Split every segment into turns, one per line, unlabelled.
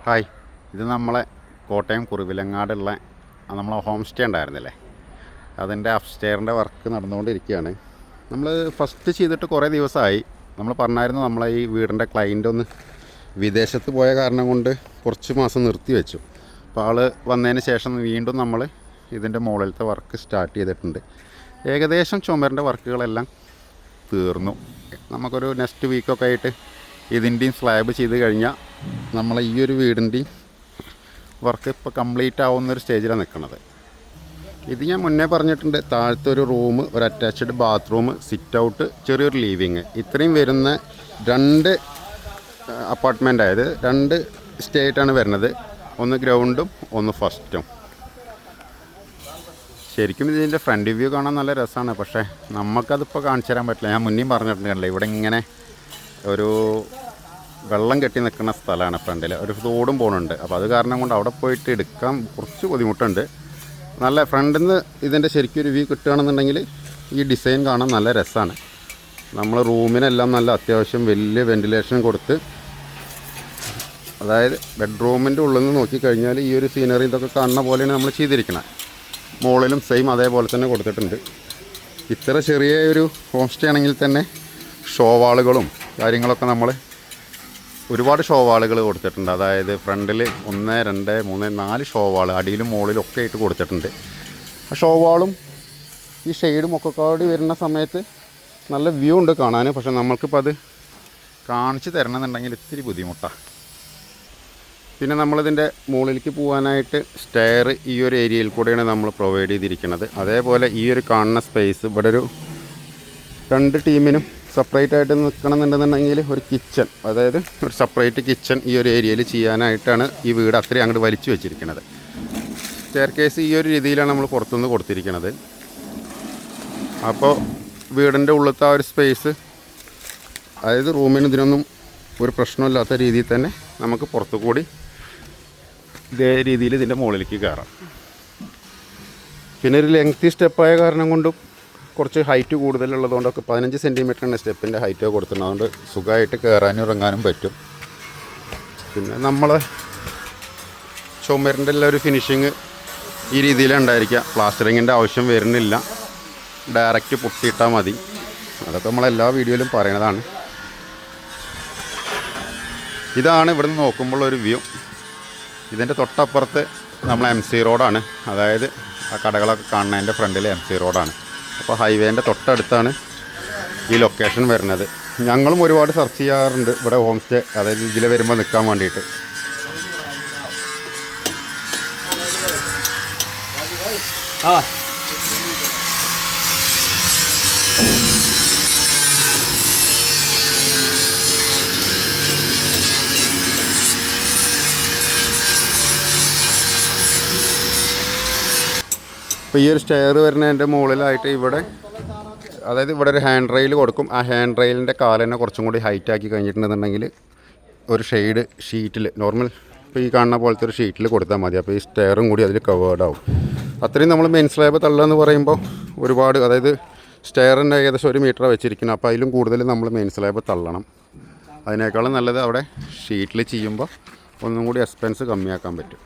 Hi, ഇത് നമ്മളെ കോട്ടയം കുറുവിലങ്ങാടുള്ള നമ്മളെ ഹോം സ്റ്റേ ഉണ്ടായിരുന്നില്ലേ, അതിൻ്റെ അപ്സ്റ്റെയറിൻ്റെ വർക്ക് നടന്നുകൊണ്ടിരിക്കുകയാണ്. നമ്മൾ ഫസ്റ്റ് ചെയ്തിട്ട് കുറേ ദിവസമായി. നമ്മൾ പറഞ്ഞായിരുന്നു നമ്മളെ ഈ വീടിൻ്റെ ക്ലയൻ്റ് ഒന്ന് വിദേശത്ത് പോയ കാരണം കൊണ്ട് കുറച്ച് മാസം നിർത്തി വെച്ചു. അപ്പോൾ ആൾ വന്നതിന് ശേഷം വീണ്ടും നമ്മൾ ഇതിൻ്റെ മുകളിലത്തെ വർക്ക് സ്റ്റാർട്ട് ചെയ്തിട്ടുണ്ട്. ഏകദേശം ചുമരിൻ്റെ വർക്കുകളെല്ലാം തീർന്നു. നമുക്കൊരു നെക്സ്റ്റ് വീക്കൊക്കെ ആയിട്ട് ഇതിൻ്റെയും സ്ലാബ് ചെയ്ത് കഴിഞ്ഞാൽ നമ്മളെ ഈ ഒരു വീടിൻ്റെയും വർക്ക് ഇപ്പോൾ കംപ്ലീറ്റ് ആവുന്നൊരു സ്റ്റേജിലാണ് നിൽക്കുന്നത്. ഇത് ഞാൻ മുന്നേ പറഞ്ഞിട്ടുണ്ട്, താഴത്തെ ഒരു റൂം, ഒരു അറ്റാച്ച്ഡ് ബാത്റൂം, സിറ്റ് ഔട്ട്, ചെറിയൊരു ലീവിങ്, ഇത്രയും വരുന്ന രണ്ട് അപ്പാർട്ട്മെൻ്റ്, ആയത് രണ്ട് സ്റ്റേ ആയിട്ടാണ് വരുന്നത്. ഒന്ന് ഗ്രൗണ്ടും ഒന്ന് ഫസ്റ്റും. ശരിക്കും ഇതിൻ്റെ ഫ്രണ്ട് വ്യൂ കാണാൻ നല്ല രസമാണ്, പക്ഷേ നമുക്കതിപ്പോൾ കാണിച്ചു തരാൻ പറ്റില്ല. ഞാൻ മുന്നേയും പറഞ്ഞിട്ടുണ്ടല്ലോ, ഇവിടെ ഇങ്ങനെ ഒരു വെള്ളം കെട്ടി നിൽക്കുന്ന സ്ഥലമാണ് ഫ്രണ്ടിൽ, ഒരു തോടും പോകുന്നുണ്ട്. അപ്പോൾ അത് കാരണം കൊണ്ട് അവിടെ പോയിട്ട് എടുക്കാൻ കുറച്ച് ബുദ്ധിമുട്ടുണ്ട്. നല്ല ഫ്രണ്ടിൽ നിന്ന് ഇതിൻ്റെ ശരിക്കും ഒരു വ്യൂ കിട്ടുകയാണെന്നുണ്ടെങ്കിൽ ഈ ഡിസൈൻ കാണാൻ നല്ല രസമാണ്. നമ്മൾ റൂമിനെല്ലാം നല്ല അത്യാവശ്യം വലിയ വെൻറ്റിലേഷൻ കൊടുത്ത്, അതായത് ബെഡ്റൂമിൻ്റെ ഉള്ളിൽ നിന്ന് നോക്കിക്കഴിഞ്ഞാൽ ഈ ഒരു സീനറി ഇതൊക്കെ കാണുന്ന പോലെയാണ് നമ്മൾ ചെയ്തിരിക്കുന്നത്. മുകളിലും സെയിം അതേപോലെ തന്നെ കൊടുത്തിട്ടുണ്ട്. ഇത്ര ചെറിയ ഒരു ഹോം സ്റ്റേ ആണെങ്കിൽ തന്നെ ഷോവാളുകളും കാര്യങ്ങളൊക്കെ നമ്മൾ ഒരുപാട് ഷോവാളുകൾ കൊടുത്തിട്ടുണ്ട്. അതായത് ഫ്രണ്ടിൽ 1, 2, 3, 4 ഷോവാൾ അടിയിലും മുകളിലും ഒക്കെ ആയിട്ട് കൊടുത്തിട്ടുണ്ട്. ആ ഷോവാളും ഈ ഷെയ്ഡും ഒക്കെ കൂടി വരുന്ന സമയത്ത് നല്ല വ്യൂ ഉണ്ട് കാണാൻ. പക്ഷെ നമ്മൾക്കിപ്പോൾ അത് കാണിച്ച് തരണമെന്നുണ്ടെങ്കിൽ ഇത്തിരി ബുദ്ധിമുട്ടാണ്. പിന്നെ നമ്മളിതിൻ്റെ മുകളിലേക്ക് പോകാനായിട്ട് സ്റ്റെയർ ഈ ഒരു ഏരിയയിൽ കൂടെയാണ് നമ്മൾ പ്രൊവൈഡ് ചെയ്തിരിക്കുന്നത്. അതേപോലെ ഈ ഒരു കാണുന്ന സ്പേസ് ഇവിടെ ഒരു 2 ടീമിനും സെപ്പറേറ്റ് ആയിട്ട് നിൽക്കണമെന്നുണ്ടെന്നുണ്ടെങ്കിൽ ഒരു കിച്ചൺ, അതായത് ഒരു സെപ്പറേറ്റ് കിച്ചൺ ഈ ഒരു ഏരിയയിൽ ചെയ്യാനായിട്ടാണ് ഈ വീട് അത്രയും അങ്ങോട്ട് വലിച്ചു വെച്ചിരിക്കുന്നത്. സ്റ്റെയർ കേസ് ഈ ഒരു രീതിയിലാണ് നമ്മൾ പുറത്തുനിന്ന് കൊടുത്തിരിക്കുന്നത്. അപ്പോൾ വീടിൻ്റെ ഉള്ളിലത്തെ ആ ഒരു സ്പേസ്, അതായത് റൂമിന് ഇതിനൊന്നും ഒരു പ്രശ്നമില്ലാത്ത രീതിയിൽ തന്നെ നമുക്ക് പുറത്തു കൂടി ഇതേ രീതിയിൽ ഇതിൻ്റെ മുകളിലേക്ക് കയറാം. പിന്നെ ഒരു ലെങ്തി സ്റ്റെപ്പായ കാരണം കൊണ്ടും കുറച്ച് ഹൈറ്റ് കൂടുതലുള്ളതുകൊണ്ടൊക്കെ 15 സെൻറ്റിമീറ്ററിൻ്റെ സ്റ്റെപ്പിൻ്റെ ഹൈറ്റ് കൊടുത്തിട്ടുണ്ട്. അതുകൊണ്ട് സുഖമായിട്ട് കയറാനും ഇറങ്ങാനും പറ്റും. പിന്നെ നമ്മൾ ചുമരിൻ്റെ എല്ലാം ഒരു ഫിനിഷിങ് ഈ രീതിയിലുണ്ടായിരിക്കുക. പ്ലാസ്റ്ററിങ്ങിൻ്റെ ആവശ്യം വരുന്നില്ല, ഡയറക്റ്റ് പൊട്ടിയിട്ടാൽ മതി. അതൊക്കെ നമ്മളെല്ലാ വീഡിയോയിലും പറയണതാണ്. ഇതാണ് ഇവിടുന്ന് നോക്കുമ്പോൾ ഒരു വ്യൂ. ഇതിൻ്റെ തൊട്ടപ്പുറത്ത് നമ്മൾ MC റോഡാണ്, അതായത് ആ കടകളൊക്കെ കാണുന്നതിൻ്റെ ഫ്രണ്ടിൽ MC റോഡാണ്. അപ്പോൾ ഹൈവേൻ്റെ തൊട്ടടുത്താണ് ഈ ലൊക്കേഷൻ വരുന്നത്. ഞങ്ങളും ഒരുപാട് സെർച്ച് ചെയ്യാറുണ്ട് ഇവിടെ ഹോം സ്റ്റേ, അതായത് ഇതിൽ വരുമ്പോൾ നിൽക്കാൻ വേണ്ടിയിട്ട്. അപ്പോൾ ഈ ഒരു സ്റ്റെയർ വരുന്നതിൻ്റെ മുകളിലായിട്ട് ഇവിടെ, അതായത് ഇവിടെ ഒരു ഹാൻഡ് റെയിൽ കൊടുക്കും. ആ ഹാൻഡ് റെയിലിൻ്റെ കാലിനെ കുറച്ചും കൂടി ഹൈറ്റ് ആക്കി കഴിഞ്ഞിട്ടുണ്ടെന്നുണ്ടെങ്കിൽ ഒരു ഷെയ്ഡ് ഷീറ്റിൽ, നോർമൽ ഇപ്പോൾ ഈ കാണുന്ന പോലത്തെ ഒരു ഷീറ്റിൽ കൊടുത്താൽ മതി. അപ്പോൾ ഈ സ്റ്റെയറും കൂടി അതിൽ കവേർഡ് ആവും. അത്രയും നമ്മൾ മെയിൻ സ്ലാബ് തള്ളുകയെന്ന് പറയുമ്പോൾ ഒരുപാട്, അതായത് സ്റ്റെയറിൻ്റെ ഏകദേശം 1 മീറ്റർ വെച്ചിരിക്കണം. അപ്പോൾ അതിലും കൂടുതൽ നമ്മൾ മെയിൻ സ്ലാബ് തള്ളണം. അതിനേക്കാളും നല്ലത് അവിടെ ഷീറ്റിൽ ചെയ്യുമ്പോൾ ഒന്നും കൂടി എക്സ്പെൻസ് കമ്മിയാക്കാൻ പറ്റും.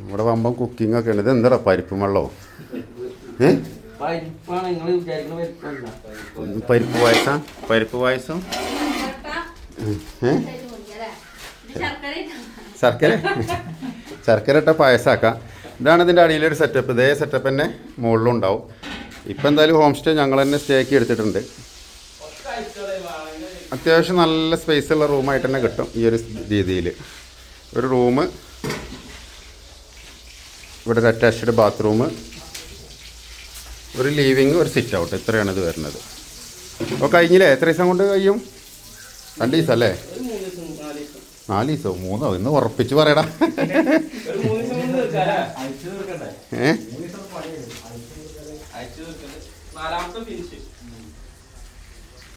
ഇവിടെ വമ്പം കുക്കിംഗ് ഒക്കെ ഉണ്ട്. ഇത് എന്താ പരിപ്പും വെള്ളമോ? പരിപ്പ് പായസം, പരിപ്പ് പായസം, ശർക്കര ഇട്ട പായസമാക്കാം. ഇതാണ് ഇതിൻ്റെ അടിയിലൊരു സെറ്റപ്പ്. ഇതേ സെറ്റപ്പ് തന്നെ മുകളിലും ഉണ്ടാവും. ഇപ്പം എന്തായാലും ഹോം സ്റ്റേ ഞങ്ങൾ തന്നെ സ്റ്റേക്ക് എടുത്തിട്ടുണ്ട്. അത്യാവശ്യം നല്ല സ്പേസുള്ള റൂമായിട്ട് തന്നെ കിട്ടും ഈ ഒരു രീതിയിൽ. ഒരു റൂം, ഇവിടെ ഒരു അറ്റാച്ച്ഡ് ബാത്റൂം, ഒരു ലീവിങ്, ഒരു സിറ്റ് ഔട്ട്, ഇത്രയാണ് ഇത് വരുന്നത്. അപ്പോൾ കഴിഞ്ഞില്ലേ? എത്ര ദിവസം കൊണ്ട് കഴിയും? 2 ദിവസം അല്ലേ? 4 ദിവസമോ 3 ഇന്ന് ഉറപ്പിച്ച് പറയടാ.